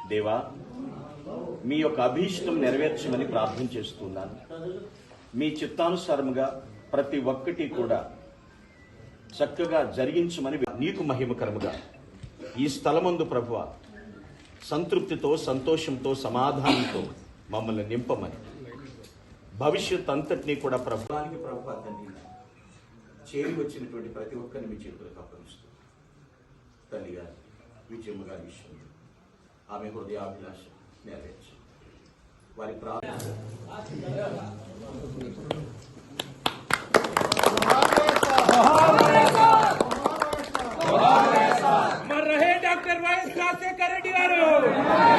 దేవా, మీ యొక్క అభీష్టం నెరవేర్చమని ప్రార్థన చేస్తున్నాను. మీ చిత్తానుసారముగా ప్రతి ఒక్కటి కూడా చక్కగా జరిగించమని నీకు మహిమకరముగా ఈ స్థలమందు ప్రభువా సంతృప్తితో, సంతోషంతో, సమాధానంతో మమ్మల్ని నింపమని, భవిష్యత్ అంతటినీ కూడా ప్రభువానికి ప్రభువా తండ్రి చేరి వచ్చినటువంటి ప్రతి ఒక్కరిని మీ చేతులకు అప్పగిస్తూ తల్లి గారి విజయమ్మ గారి విషయంలో ఆమె హృదయాభిలాష నెరవేర్చు. వారి डॉक्टर वाइस राजशेखर रेड्डी गारू।